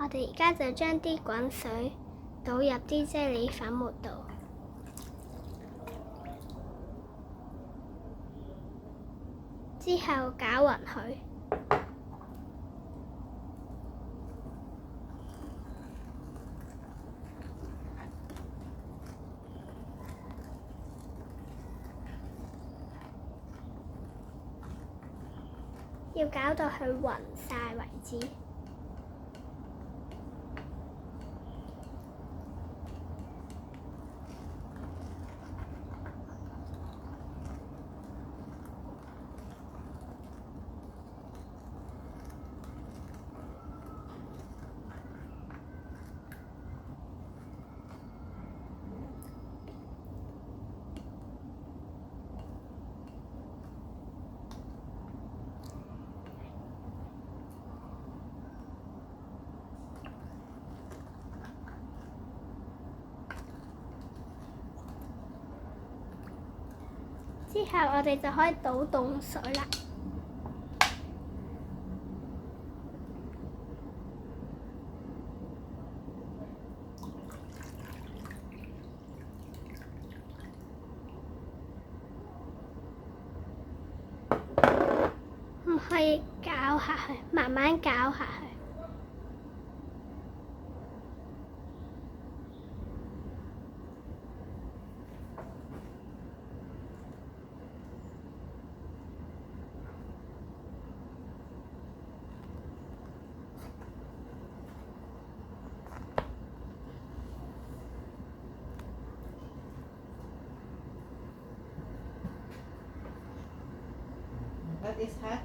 我哋而家就將啲滾水倒入啲啫喱粉末度，之後攪勻佢。要攪到佢勻晒為止。之後我哋就可以倒凍水啦。唔可以攪下去，慢慢攪下去。That is hot.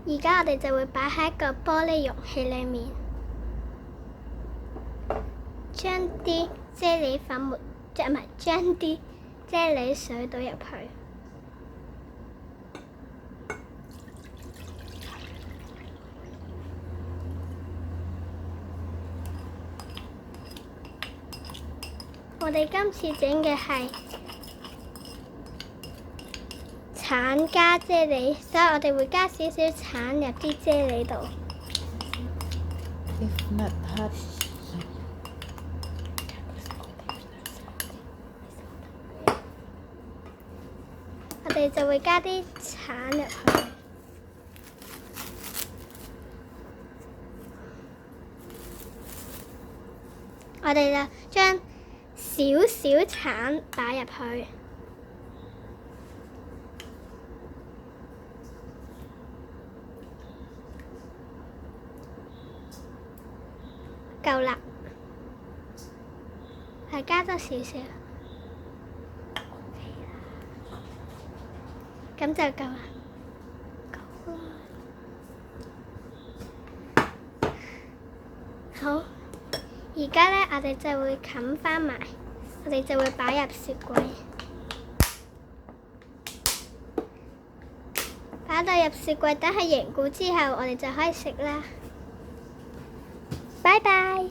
而家我哋就會擺喺一個玻璃容器裡面，將啲啫喱粉末，將啲啫喱水倒入去。我哋今次整嘅係橙加啫喱，所以我哋會加少少橙入啲啫喱度。If not hot. 我哋就會加啲橙入去。我哋就將少少橙擺入去。夠啦，係加多少少，咁就夠啦。好，而家呢，我哋就會冚返埋，我哋就會擺入雪櫃，擺到入雪櫃，等佢凝固之後，我哋就可以食啦。拜拜。